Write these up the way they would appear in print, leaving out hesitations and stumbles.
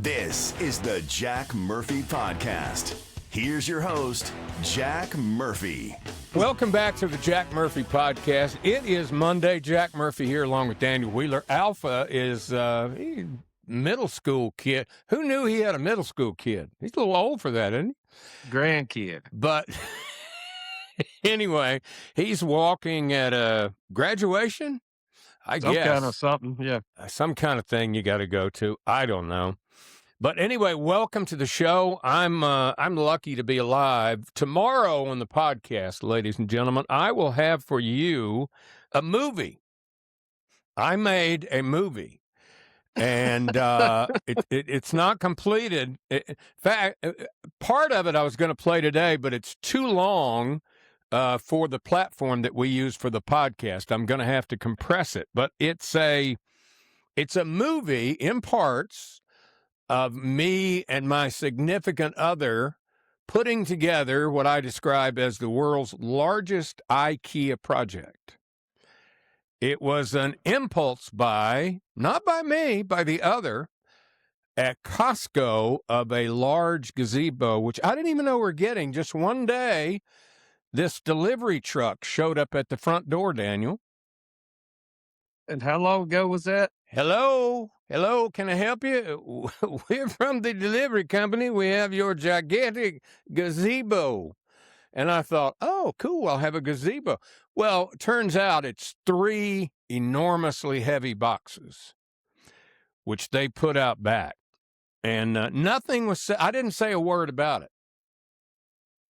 This is the Jack Murphy Podcast. Here's your host, Jack Murphy. Welcome back to the Jack Murphy Podcast. It is Monday. Jack Murphy here along with Daniel Wheeler. Alpha is middle school kid. Who knew he had a middle school kid? He's a little old for that, isn't he? Grandkid. But anyway, he's walking at a graduation, I guess. Some kind of something, yeah. Some kind of thing you got to go to. I don't know. But anyway, welcome to the show. I'm lucky to be alive. Tomorrow on the podcast, ladies and gentlemen, I will have for you a movie. I made a movie, and it's not completed. In fact, part of it I was going to play today, but it's too long for the platform that we use for the podcast. I'm going to have to compress it, but it's a movie in parts of me and my significant other putting together what I describe as the world's largest Ikea project. It was an impulse buy, not by me, by the other, at Costco of a large gazebo, which I didn't even know we're getting. Just one day, this delivery truck showed up at the front door, Daniel. And how long ago was that? Hello, can I help you? We're from the delivery company. We have your gigantic gazebo. And I thought, oh, cool, I'll have a gazebo. Well, turns out it's 3 enormously heavy boxes, which they put out back. And nothing was said. I didn't say a word about it.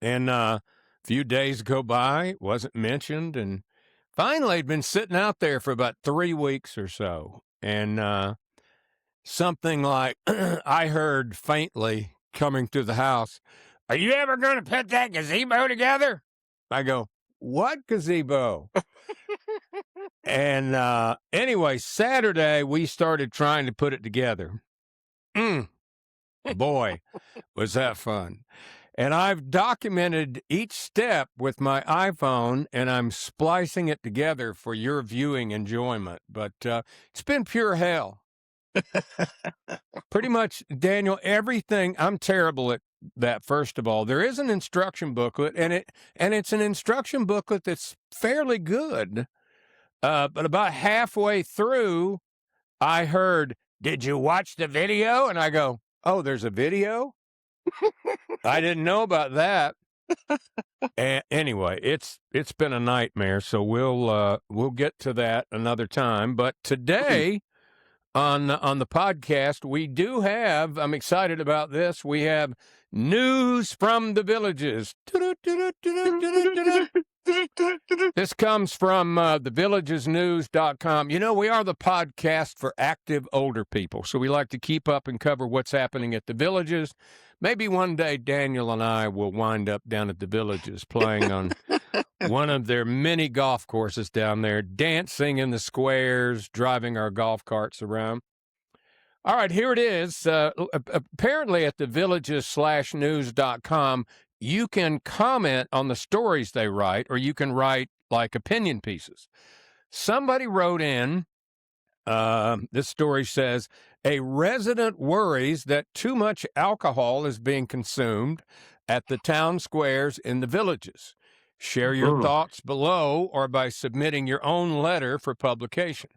And a few days go by, it wasn't mentioned. And finally, it'd been sitting out there for about 3 weeks or so. And something like I heard faintly coming through the house, "Are you ever going to put that gazebo together?" I go, "What gazebo?" And anyway, Saturday, we started trying to put it together. Boy, was that fun. And I've documented each step with my iPhone, and I'm splicing it together for your viewing enjoyment. But it's been pure hell. Pretty much, Daniel, everything. I'm terrible at that, first of all. There is an instruction booklet, and it's an instruction booklet that's fairly good. But about halfway through, I heard, "Did you watch the video?" And I go, "Oh, there's a video? I didn't know about that." Anyway, it's been a nightmare, so we'll get to that another time. But today on the podcast, we do have, I'm excited about this, we have news from the villages. This comes from thevillagesnews.com. You know, we are the podcast for active older people, so we like to keep up and cover what's happening at the villages. Maybe one day Daniel and I will wind up down at the villages playing on one of their many golf courses down there, dancing in the squares, driving our golf carts around. All right, here it is. Apparently at thevillages/news.com, you can comment on the stories they write, or you can write like opinion pieces. Somebody wrote in, this story says, "A resident worries that too much alcohol is being consumed at the town squares in the villages. Share your thoughts below or by submitting your own letter for publication."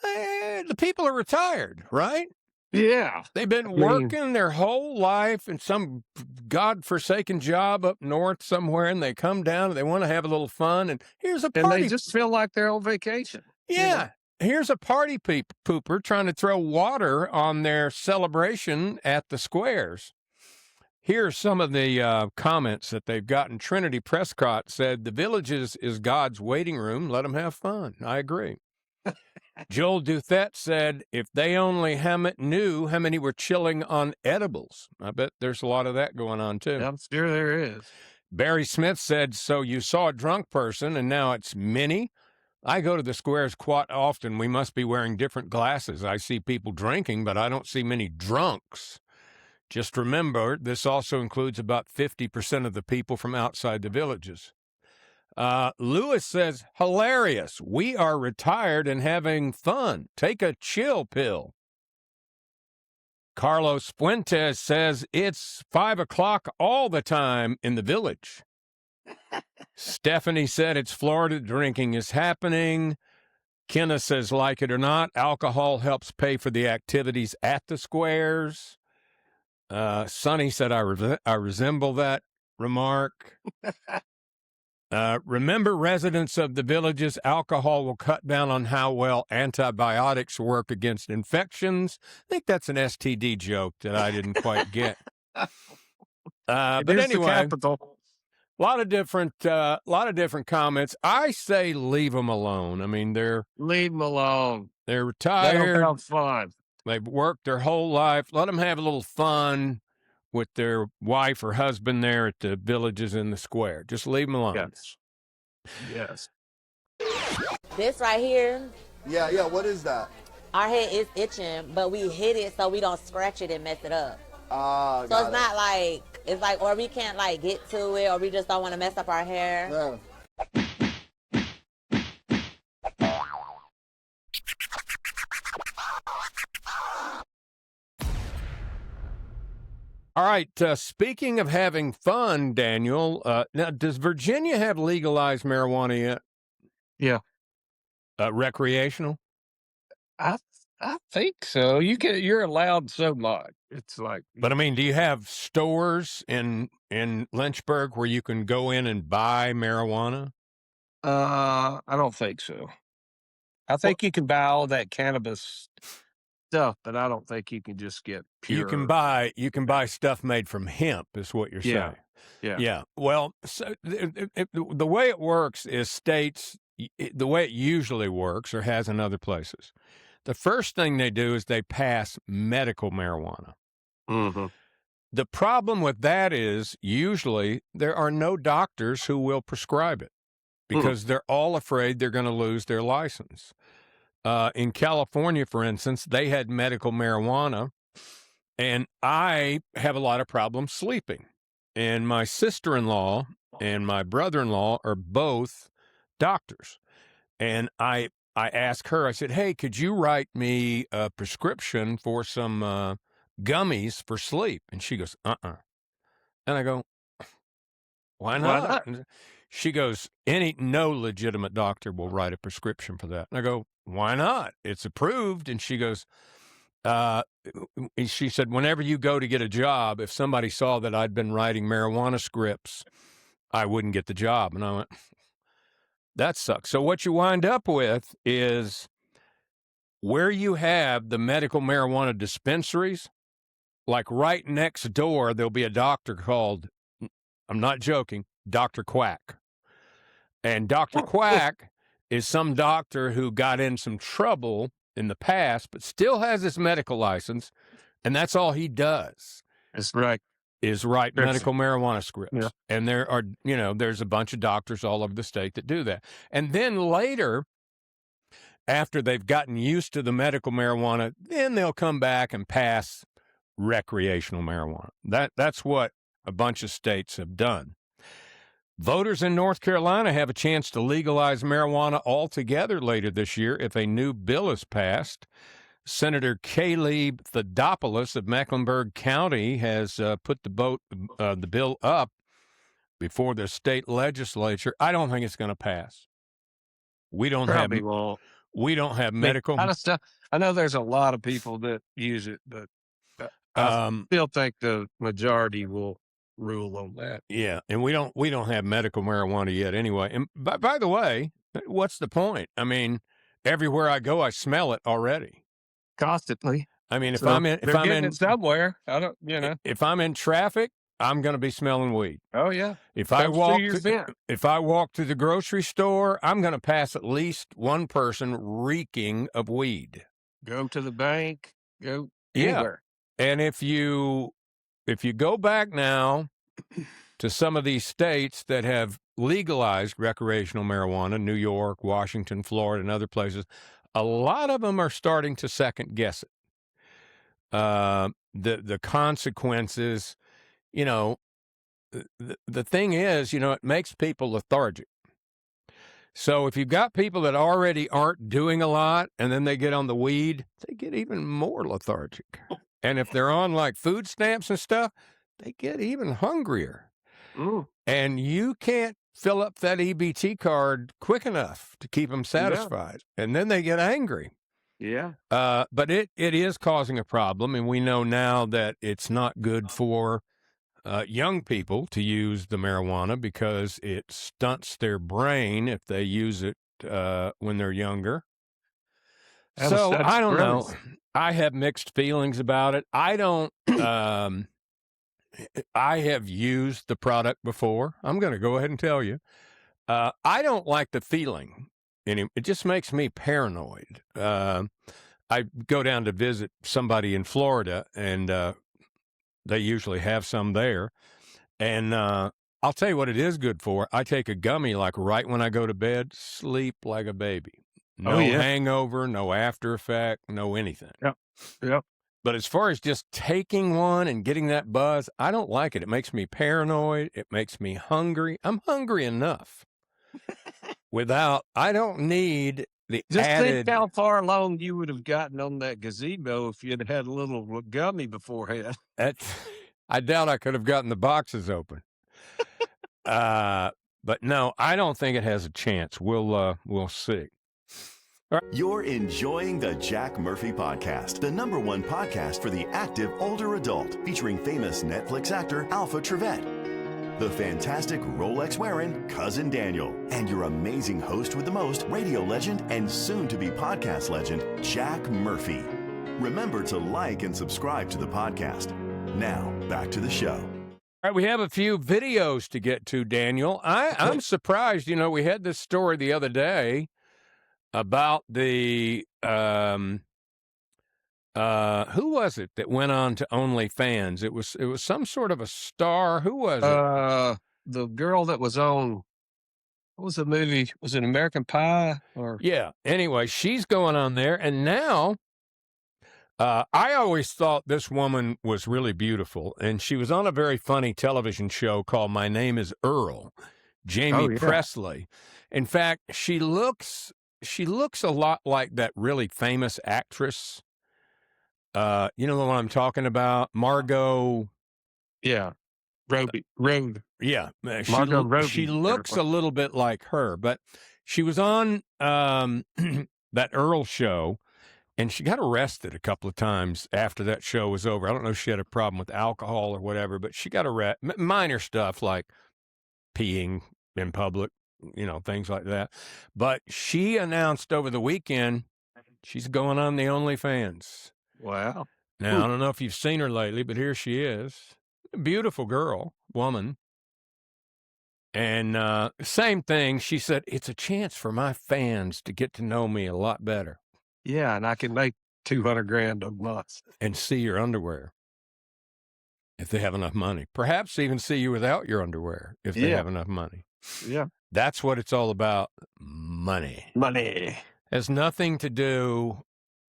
The people are retired, right? Yeah. They've been working their whole life in some godforsaken job up north somewhere, and they come down and they want to have a little fun, and here's a party. And they just feel like they're on vacation. Yeah. You know? Here's a party pooper trying to throw water on their celebration at the squares. Here's some of the comments that they've gotten. Trinity Prescott said, "The villages is God's waiting room. Let them have fun." I agree. Joel Duthet said, "If they only knew how many were chilling on edibles." I bet there's a lot of that going on, too. I'm sure there is. Barry Smith said, "So you saw a drunk person, and now it's many? I go to the squares quite often. We must be wearing different glasses. I see people drinking, but I don't see many drunks. Just remember, this also includes about 50% of the people from outside the villages." Lewis says, "Hilarious. We are retired and having fun. Take a chill pill." Carlos Fuentes says it's 5 o'clock all the time in the village. Stephanie said it's Florida, drinking is happening. Kenna says, like it or not, alcohol helps pay for the activities at the squares. Sonny said, I resemble that remark. Remember, residents of the villages, alcohol will cut down on how well antibiotics work against infections. I think that's an STD joke that I didn't quite get. But anyway, a lot of different comments. I say leave them alone. I mean, leave them alone. They're retired. They don't have fun. They've worked their whole life. Let them have a little fun with their wife or husband there at the villages in the square. Just leave them alone. Yes. This right here. Yeah. What is that? Our head is itching, but we hit it so we don't scratch it and mess it up. So it's not like, it's like, or we can't like get to it, or we just don't want to mess up our hair. Yeah. All right. Speaking of having fun, Daniel, now does Virginia have legalized marijuana yet? Yeah. Recreational? I think so. You're allowed so much. It's like, but I mean, do you have stores in Lynchburg where you can go in and buy marijuana? I don't think so. I think you can buy all that cannabis stuff, but I don't think you can just get pure. You can buy stuff made from hemp, is what you're saying. Yeah. Well, so the way it works is states, the way it usually works or has in other places. The first thing they do is they pass medical marijuana. Mm-hmm. The problem with that is usually there are no doctors who will prescribe it because they're all afraid they're going to lose their license. In California, for instance, they had medical marijuana, and I have a lot of problems sleeping. And my sister-in-law and my brother-in-law are both doctors. And I asked her, I said, hey, could you write me a prescription for some gummies for sleep? And she goes, And I go, why not? She goes, no legitimate doctor will write a prescription for that. And I go, why not? It's approved. And she goes, she said, whenever you go to get a job, if somebody saw that I'd been writing marijuana scripts, I wouldn't get the job. And I went, that sucks. So what you wind up with is where you have the medical marijuana dispensaries, like right next door, there'll be a doctor called, I'm not joking, Dr. Quack. And Dr. Quack is some doctor who got in some trouble in the past, but still has his medical license, and that's all he does. That's right. Is write medical marijuana scripts. Yeah. And there are, there's a bunch of doctors all over the state that do that. And then later, after they've gotten used to the medical marijuana, then they'll come back and pass recreational marijuana. That's what a bunch of states have done. Voters in North Carolina have a chance to legalize marijuana altogether later this year if a new bill is passed. Senator Caleb Thedopoulos of Mecklenburg County has put the bill up before the state legislature. I don't think it's going to pass. We don't have medical kind of stuff. I know there's a lot of people that use it, but I still think the majority will rule on that. Yeah, and we don't have medical marijuana yet anyway. And by the way, what's the point? I mean, everywhere I go, I smell it already. Constantly. I mean, if I'm in somewhere, if I'm in traffic, I'm going to be smelling weed. Oh yeah. If I walk to the grocery store, I'm going to pass at least one person reeking of weed. Go to the bank. Go anywhere. And if you go back now to some of these states that have legalized recreational marijuana, New York, Washington, Florida, and other places, a lot of them are starting to second guess it. The consequences, the thing is, it makes people lethargic. So if you've got people that already aren't doing a lot and then they get on the weed, they get even more lethargic. And if they're on like food stamps and stuff, they get even hungrier. And you can't fill up that EBT card quick enough to keep them satisfied. And then they get angry. Yeah. But it is causing a problem. And we know now that it's not good for young people to use the marijuana because it stunts their brain if they use it when they're younger. So I don't know. I have mixed feelings about it. I don't. I have used the product before. I'm going to go ahead and tell you. I don't like the feeling. It just makes me paranoid. I go down to visit somebody in Florida, and they usually have some there. And I'll tell you what it is good for. I take a gummy like right when I go to bed, sleep like a baby. No hangover, no after effect, no anything. Yep. But as far as just taking one and getting that buzz, I don't like it. It makes me paranoid. It makes me hungry. I'm hungry enough. I don't need the added. Think how far along you would have gotten on that gazebo if you'd had a little gummy beforehand. I doubt I could have gotten the boxes open. But no, I don't think it has a chance. We'll see. You're enjoying the Jack Murphy Podcast, the #1 podcast for the active older adult, featuring famous Netflix actor Alpha Trevette, the fantastic Rolex-wearing Cousin Daniel, and your amazing host with the most, radio legend and soon-to-be podcast legend, Jack Murphy. Remember to like and subscribe to the podcast. Now, back to the show. All right, we have a few videos to get to, Daniel. I'm surprised. You know, we had this story the other day about the who was it that went on to OnlyFans? It was some sort of a star. Who was it? The girl that was on. What was the movie? Was it American Pie? Yeah. Anyway, she's going on there, and now I always thought this woman was really beautiful, and she was on a very funny television show called My Name is Earl. Jamie Presley. In fact, she looks a lot like that really famous actress. You know the one I'm talking about? Margot. Yeah. Road. Yeah. Margot Robbie. She looks a little bit like her, but she was on that Earl show, and she got arrested a couple of times after that show was over. I don't know if she had a problem with alcohol or whatever, but she got arrested. Minor stuff like peeing in public, you know, things like that. But she announced over the weekend she's going on the OnlyFans. Wow. Now, I don't know if you've seen her lately, but here she is. A beautiful woman. And same thing. She said, it's a chance for my fans to get to know me a lot better. Yeah, and I can make $200,000 a month. And see your underwear if they have enough money. Perhaps even see you without your underwear if they have enough money. Yeah. That's what it's all about. Money. Has nothing to do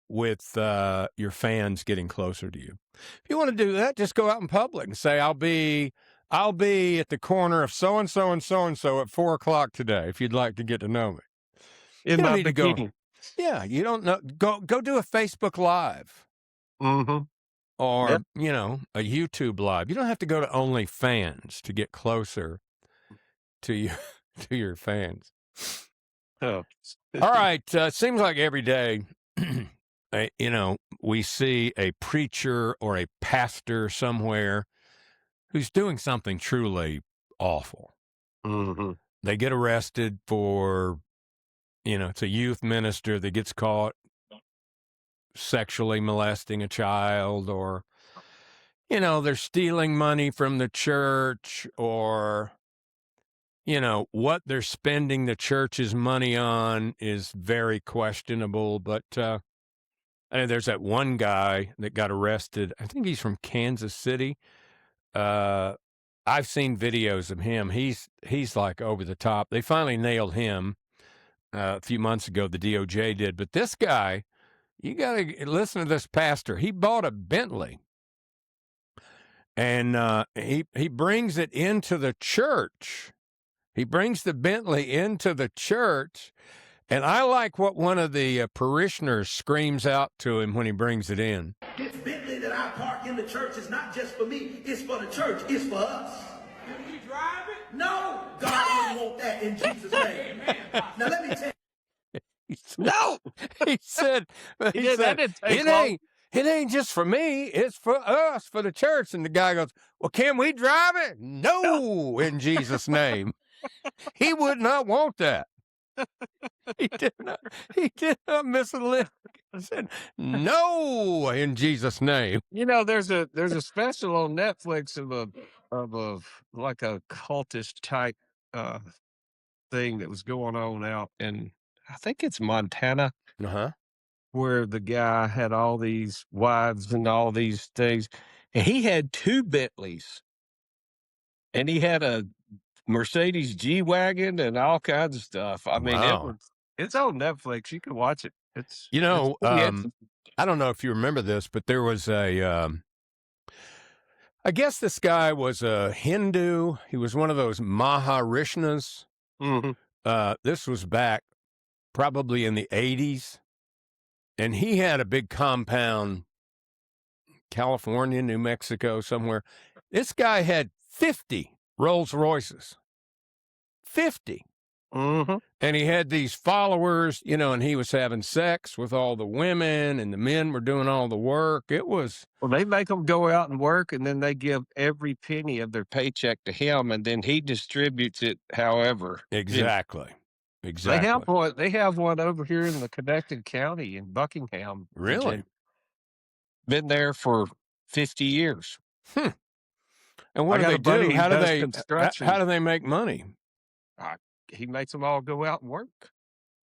with your fans getting closer to you. If you want to do that, just go out in public and say, I'll be at the corner of so-and-so and so-and-so at 4:00 today if you'd like to get to know me. In my bikini. Yeah, you don't know. Go do a Facebook Live. Mm-hmm. Or, you know, a YouTube Live. You don't have to go to OnlyFans to get closer to your fans. Oh. All right. It seems like every day, you know, we see a preacher or a pastor somewhere who's doing something truly awful. Mm-hmm. They get arrested for, you know, it's a youth minister that gets caught sexually molesting a child, or, you know, they're stealing money from the church, or, you know, what they're spending the church's money on is very questionable. But there's that one guy that got arrested. I think he's from Kansas City. I've seen videos of him. He's like over the top. They finally nailed him a few months ago. The DOJ did. But this guy, you got to listen to this pastor. He bought a Bentley, and he brings it into the church. He brings the Bentley into the church, and I like what one of the parishioners screams out to him when he brings it in. This Bentley that I I park in the church is not just for me, it's for the church, it's for us. Can we drive it? No, God don't want that in Jesus' name. Now let me tell you. No, He said, that didn't take long. it ain't just for me, it's for us, for the church. And the guy goes, well, can we drive it? No, in Jesus' name. He would not want that. He did not miss a lick. He said, no, in Jesus' name. You know, there's a special on Netflix of a like a cultist type thing that was going on out in, I think it's Montana, Uh-huh. where the guy had all these wives and all these things, and he had 2 Bentleys, and he had a Mercedes G-Wagon and all kinds of stuff. I mean, Wow. it's on Netflix. You can watch it. It's You know, pretty interesting. I don't know if you remember this, but there was I guess this guy was a Hindu. He was one of those Maharishnas. Mm-hmm. This was back probably in the 80s. And he had a big compound, California, New Mexico, somewhere. This guy had 50 Rolls Royces. 50. Mm-hmm. And he had these followers, you know, and he was having sex with all the women, and the men were doing all the work. It was... Well, they make them go out and work, and then they give every penny of their paycheck to him, and then he distributes it however. Exactly. Exactly. They have one over here in the connected county in Buckingham. Really? Virginia. Been there for 50 years. And what do they do? How do they make money? He makes them all go out and work.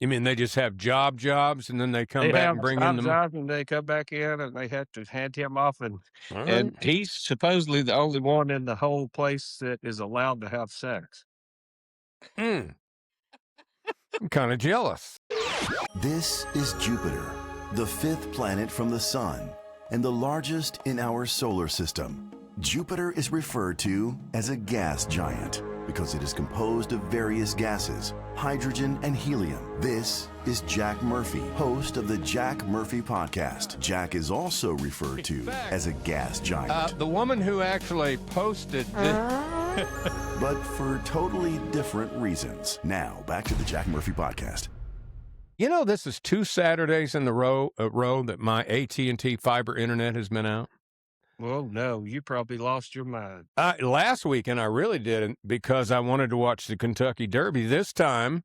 You mean they just have jobs, and then they come back and bring in the jobs, and they come back in, and they have to hand him off, and he's supposedly the only one in the whole place that is allowed to have sex. I'm kind of jealous. This is Jupiter, the 5th planet from the Sun, and the largest in our solar system. Jupiter is referred to as a gas giant because it is composed of various gases, hydrogen and helium. This is Jack Murphy, host of the Jack Murphy Podcast. Jack is also referred to as a gas giant. The woman who actually posted this... but for totally different reasons. Now, back to the Jack Murphy Podcast. You know, this is 2 Saturdays in the row that my AT&T fiber internet has been out. Well, no, you probably lost your mind. Last weekend, I really didn't, because I wanted to watch the Kentucky Derby. This time,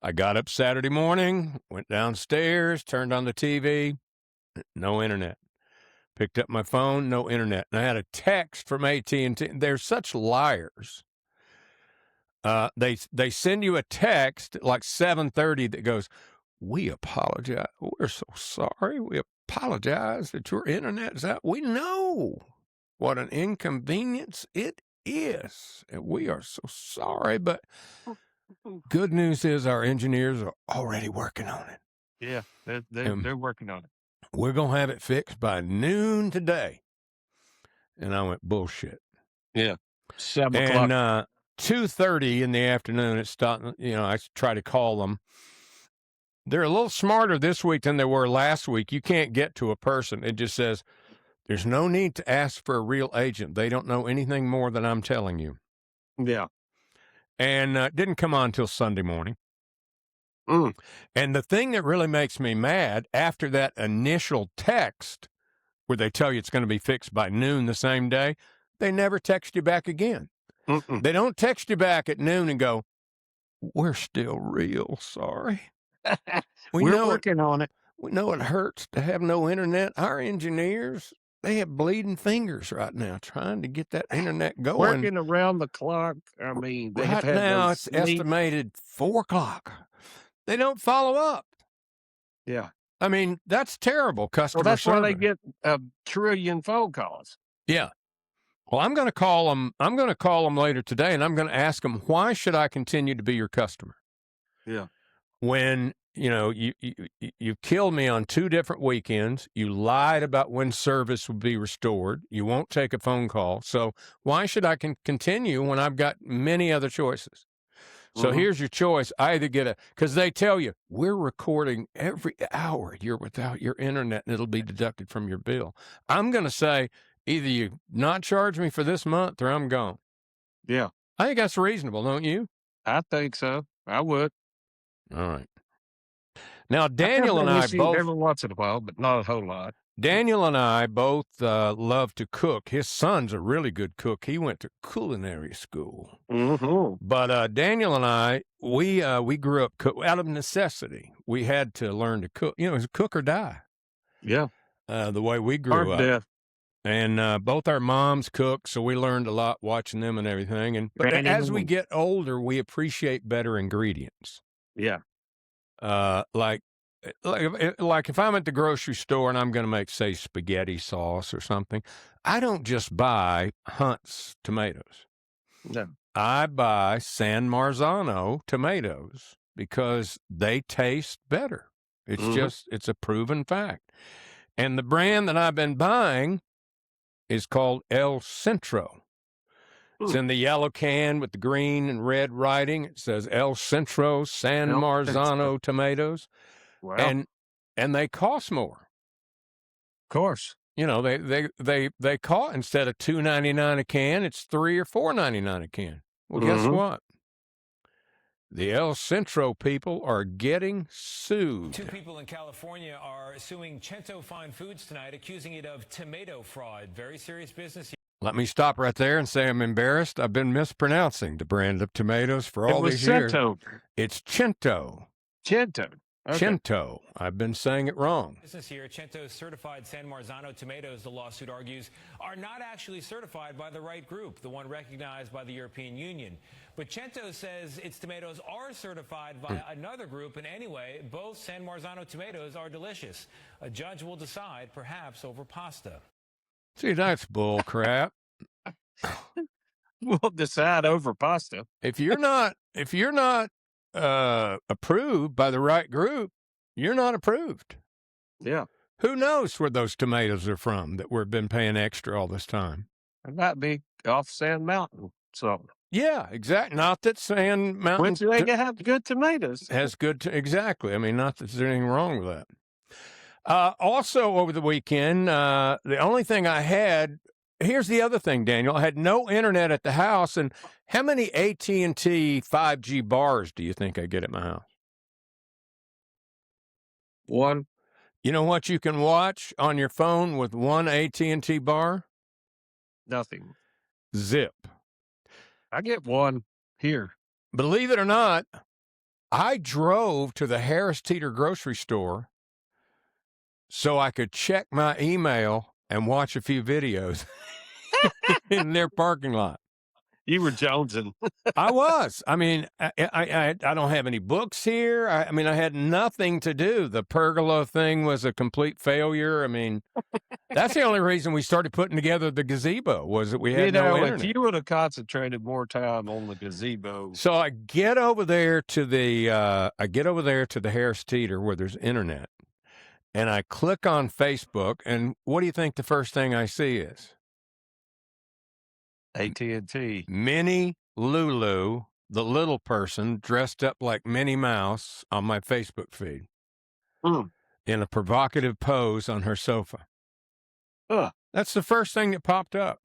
I got up Saturday morning, went downstairs, turned on the TV, no internet. Picked up my phone, no internet. And I had a text from AT&T. They're such liars. They send you a text at like 7:30 that goes, "We apologize. We're so sorry. We apologize that your internet is out. We know what an inconvenience it is, and we are so sorry. But good news is our engineers are already working on it. Yeah, they're working on it. We're going to have it fixed by noon today." And I went, bullshit. Yeah, 7 o'clock. And 2:30 in the afternoon, it stopped. You know, I try to call them. They're a little smarter this week than they were last week. You can't get to a person. It just says, there's no need to ask for a real agent. They don't know anything more than I'm telling you. Yeah. And it didn't come on until Sunday morning. And the thing that really makes me mad, after that initial text where they tell you it's going to be fixed by noon the same day, they never text you back again. They don't text you back at noon and go, "We're still real sorry. We're working on it. We know it hurts to have no internet. Our engineers, they have bleeding fingers right now trying to get that internet going. Working around the clock. I mean, they have right now it's sleep. Estimated 4 o'clock. They don't follow up. Yeah. I mean, that's terrible customer service. Well, that's why they get a trillion phone calls. Yeah. Well, I'm going to call them. I'm going to call them later today, and I'm going to ask them, why should I continue to be your customer? Yeah. When, you know, you killed me on 2 different weekends. You lied about when service would be restored. You won't take a phone call. So why should I continue when I've got many other choices? So here's your choice. I either get because they tell you, we're recording every hour you're without your internet and it'll be deducted from your bill. I'm going to say either you not charge me for this month or I'm gone. Yeah. I think that's reasonable, don't you? I think so. I would. All right. Now, Daniel and I both... every once in a while, but not a whole lot. Daniel and I both love to cook. His son's a really good cook. He went to culinary school. But Daniel and I, we grew up out of necessity. We had to learn to cook. You know, it was cook or die. Yeah. The way we grew up. Death. And both our moms cooked, so we learned a lot watching them and everything. But as we get older, we appreciate better ingredients. Yeah. Like if I'm at the grocery store and I'm going to make, say, spaghetti sauce or something, I don't just buy Hunt's tomatoes. No. I buy San Marzano tomatoes because they taste better. It's it's a proven fact. And the brand that I've been buying is called El Centro. It's in the yellow can with the green and red writing. It says El Centro San Marzano tomatoes. Wow. And they cost more. Of course. You know, they cost, instead of $2.99 a can, it's $3 or $4.99 a can. Well, guess what? The El Centro people are getting sued. 2 people in California are suing Cento Fine Foods tonight, accusing it of tomato fraud. Very serious business. Let me stop right there and say I'm embarrassed. I've been mispronouncing the brand of tomatoes for all these years. It's Cento. Cento. Okay. Cento. I've been saying it wrong. Business here, Cento's certified San Marzano tomatoes, the lawsuit argues, are not actually certified by the right group, the one recognized by the European Union. But Cento says its tomatoes are certified by another group, and anyway, both San Marzano tomatoes are delicious. A judge will decide, perhaps over pasta. See, that's bull crap. We'll decide over pasta. If you're not approved by the right group, you're not approved. Yeah. Who knows where those tomatoes are from that we've been paying extra all this time? It might be off Sand Mountain. So. Yeah, exactly. Not that Sand Mountain... Which they have good tomatoes. Has good... Exactly. I mean, not that there's anything wrong with that. Also, over the weekend, the only thing I had... Here's the other thing, Daniel. I had no internet at the house, and how many AT&T 5G bars do you think I get at my house? 1. You know what you can watch on your phone with one AT&T bar? Nothing. Zip. I get 1 here. Believe it or not, I drove to the Harris Teeter grocery store so I could check my email and watch a few videos in their parking lot. You were jonesing. I was. I mean, I don't have any books here. I mean, I had nothing to do. The pergola thing was a complete failure. I mean, that's the only reason we started putting together the gazebo, was that we had no internet. If you would have concentrated more time on the gazebo. So I get over there to the Harris Teeter where there's internet, and I click on Facebook, and what do you think the first thing I see is? AT&T. Minnie Lulu, the little person dressed up like Minnie Mouse, on my Facebook feed in a provocative pose on her sofa. That's the first thing that popped up.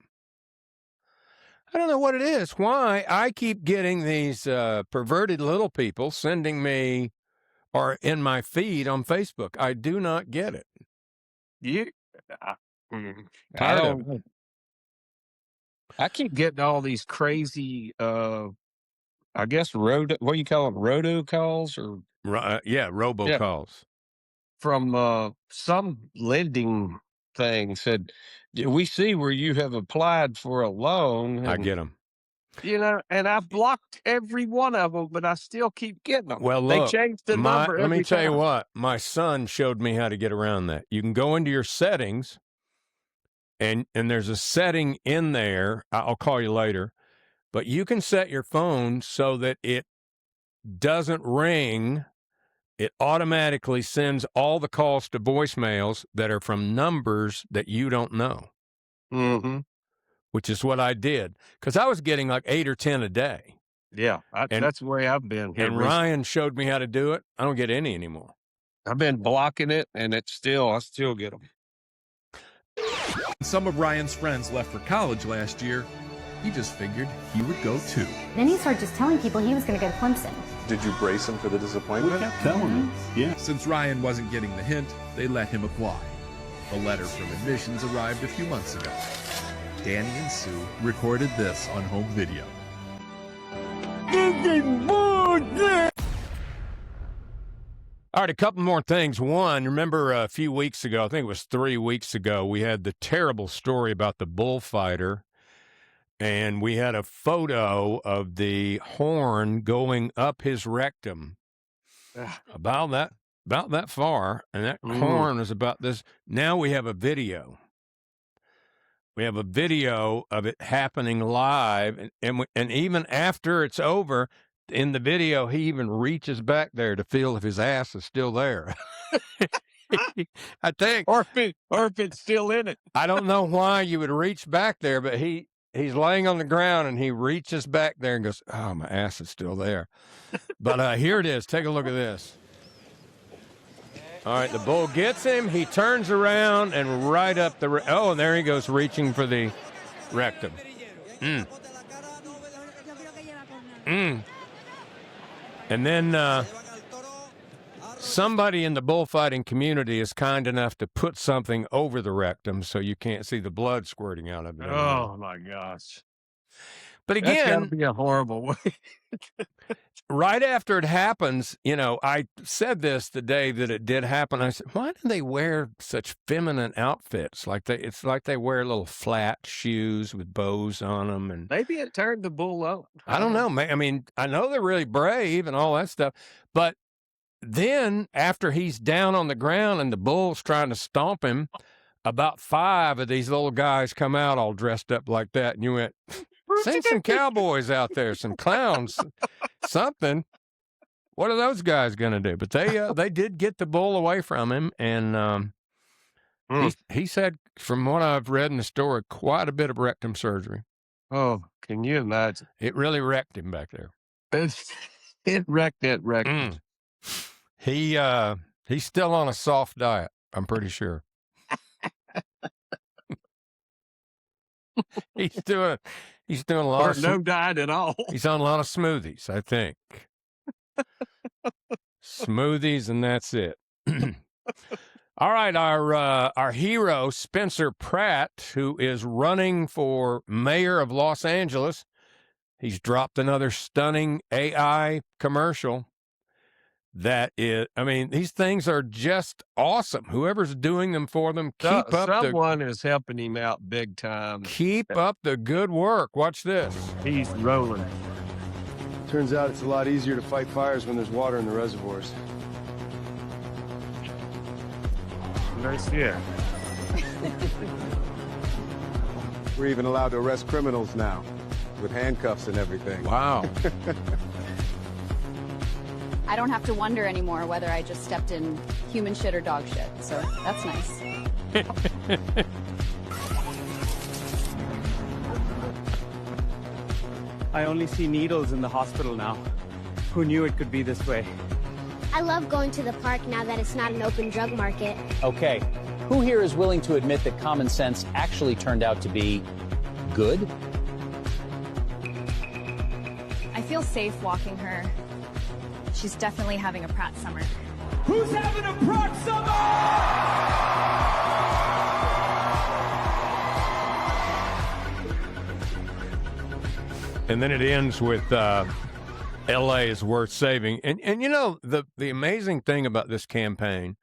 I don't know what it is. Why I keep getting these perverted little people sending me or in my feed on Facebook. I do not get it. I keep getting all these crazy, I guess, what do you call them? Robocalls or? Robocalls. From some lending thing said, we see where you have applied for a loan. And, I get them. You know, and I blocked every one of them, but I still keep getting them. Well, look, they changed the number. Let me tell you what, my son showed me how to get around that. You can go into your settings, and there's a setting in there. I'll call you later, but you can set your phone so that it doesn't ring. It automatically sends all the calls to voicemails that are from numbers that you don't know. Mm-hmm. Which is what I did, because I was getting like 8 or 10 a day. Yeah, And- that's the way I've been here. And Ryan showed me how to do it. I don't get any anymore. I've been blocking it, and I still get them. Some of Ryan's friends left for college last year. He just figured he would go too. Then he started just telling people he was going to go to Clemson. Did you brace him for the disappointment? We kept telling him. Yeah. Since Ryan wasn't getting the hint, they let him apply. A letter from admissions arrived a few months ago. Danny and Sue recorded this on home video. All right, a couple more things. One, remember a few weeks ago, I think it was 3 weeks ago, we had the terrible story about the bullfighter, and we had a photo of the horn going up his rectum about that far, and that horn is about this. Now we have a video. We have a video of it happening live, and even after it's over, in the video, he even reaches back there to feel if his ass is still there. I think, or if it's still in it. I don't know why you would reach back there, but he's laying on the ground and he reaches back there and goes, "Oh, my ass is still there." But here it is. Take a look at this. All right, the bull gets him. He turns around and right up the and there he goes, reaching for the rectum. And then somebody in the bullfighting community is kind enough to put something over the rectum so you can't see the blood squirting out of it. Oh, my gosh. But again, that's gotta be a horrible way. Right after it happens, I said this the day that it did happen. I said, why do they wear such feminine outfits? It's like they wear little flat shoes with bows on them. And maybe it turned the bull out. I don't know. I mean, I know they're really brave and all that stuff. But then after he's down on the ground and the bull's trying to stomp him, about 5 of these little guys come out all dressed up like that. And you went, seen some cowboys out there, some clowns, something. What are those guys going to do? But they did get the bull away from him, and he said, from what I've read in the story, quite a bit of rectum surgery. Oh, can you imagine? It really wrecked him back there. It wrecked that rectum. He's still on a soft diet, I'm pretty sure. He's doing a lot of no diet at all. He's on a lot of smoothies, I think. Smoothies, and that's it. All right, our hero, Spencer Pratt, who is running for mayor of Los Angeles, he's dropped another stunning AI commercial. These things are just awesome. Whoever's doing them for them, someone is helping him out big time. Keep up the good work. Watch this. He's rolling. Turns out it's a lot easier to fight fires when there's water in the reservoirs. Nice, yeah. We're even allowed to arrest criminals now, with handcuffs and everything. Wow. I don't have to wonder anymore whether I just stepped in human shit or dog shit. So that's nice. I only see needles in the hospital now. Who knew it could be this way? I love going to the park now that it's not an open drug market. Okay, who here is willing to admit that common sense actually turned out to be good? I feel safe walking her. She's definitely having a Pratt summer. Who's having a Pratt summer? And then it ends with L.A. is worth saving. And the amazing thing about this campaign,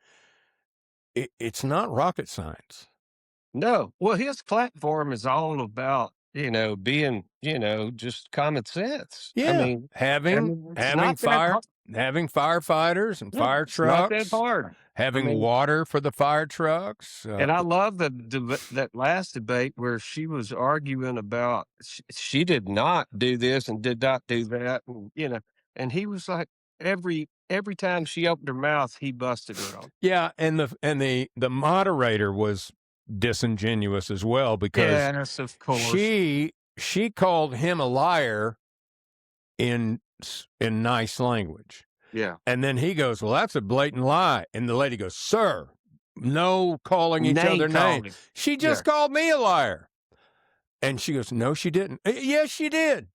it's not rocket science. No. Well, his platform is all about, being, just common sense. Yeah. I mean, having firefighters and fire trucks. Not that hard. Having water for the fire trucks. And I love that last debate where she was arguing about she did not do this and did not do that, and he was like every time she opened her mouth, he busted her on. Yeah, and the moderator was disingenuous as well because yes, of course, she called him a liar in nice language. Yeah. And then he goes, well, that's a blatant lie. And the lady goes, sir, no calling each other names. She just called me a liar. And she goes, no, she didn't. Yes, she did.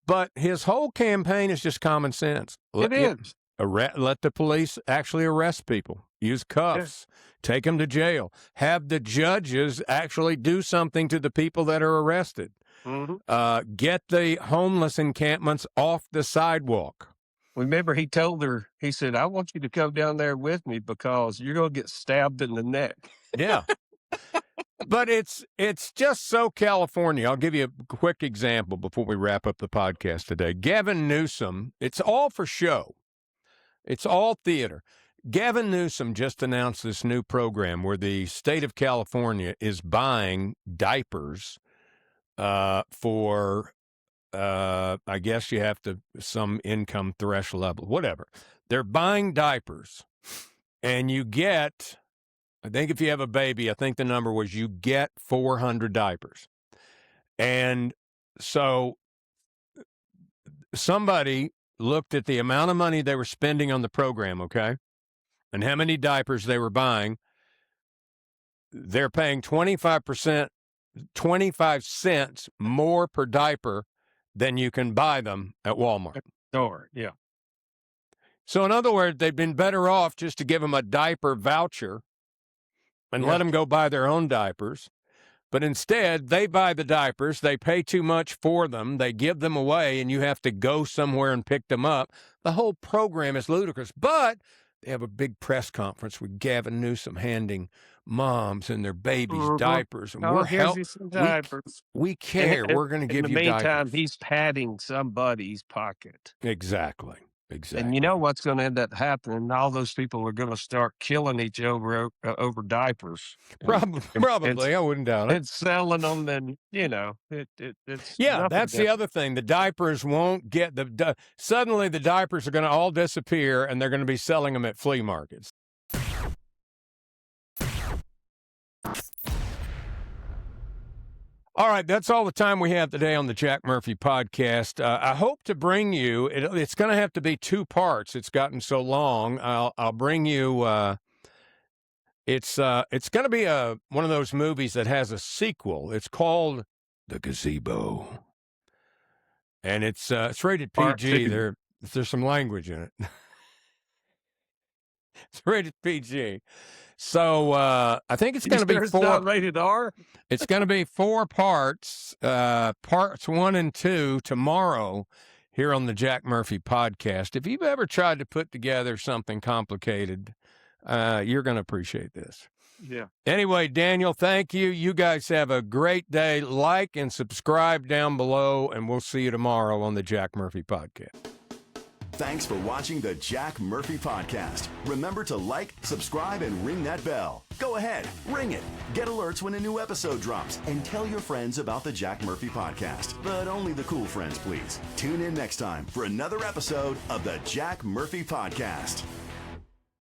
But his whole campaign is just common sense. It is. Let the police actually arrest people. Use cuffs. Take them to jail. Have the judges actually do something to the people that are arrested. Mm-hmm. Get the homeless encampments off the sidewalk. Remember, he told her, he said, I want you to come down there with me because you're going to get stabbed in the neck. Yeah. But it's just so California. I'll give you a quick example before we wrap up the podcast today. Gavin Newsom, it's all for show. It's all theater. Gavin Newsom just announced this new program where the state of California is buying diapers for I guess you have to some income threshold level, whatever. They're buying diapers, and you get, I think if you have a baby, I think the number was you get 400 diapers. And so somebody looked at the amount of money they were spending on the program, okay, and how many diapers they were buying. They're paying 25%, 25 cents more per diaper than you can buy them at Walmart. Sure, yeah. So in other words, they've been better off just to give them a diaper voucher and let them go buy their own diapers. But instead, they buy the diapers, they pay too much for them, they give them away, and you have to go somewhere and pick them up. The whole program is ludicrous. But they have a big press conference with Gavin Newsom handing moms and their babies diapers. And we're helping. We care. We're going to give you diapers. In the meantime, he's padding somebody's pocket. Exactly. And you know what's going to end up happening? All those people are going to start killing each other over diapers. Probably. I wouldn't doubt it. And selling them, and, you know, it's... Yeah, that's the other thing. The diapers won't get... Suddenly, the diapers are going to all disappear, and they're going to be selling them at flea markets. All right, that's all the time we have today on the Jack Murphy podcast. I hope to bring you, it's going to have to be 2 parts. It's gotten so long. I'll bring you, it's going to be one of those movies that has a sequel. It's called The Gazebo. And it's rated PG. There's some language in it. It's rated PG. So I think it's going to be 4. It's not rated R? It's going to be 4 parts, parts 1 and 2 tomorrow here on the Jack Murphy podcast. If you've ever tried to put together something complicated, you're going to appreciate this. Yeah. Anyway, Daniel, thank you. You guys have a great day. Like and subscribe down below, and we'll see you tomorrow on the Jack Murphy podcast. Thanks for watching the Jack Murphy Podcast. Remember to like, subscribe, and ring that bell. Go ahead, ring it. Get alerts when a new episode drops, and tell your friends about the Jack Murphy Podcast. But only the cool friends, please. Tune in next time for another episode of the Jack Murphy Podcast.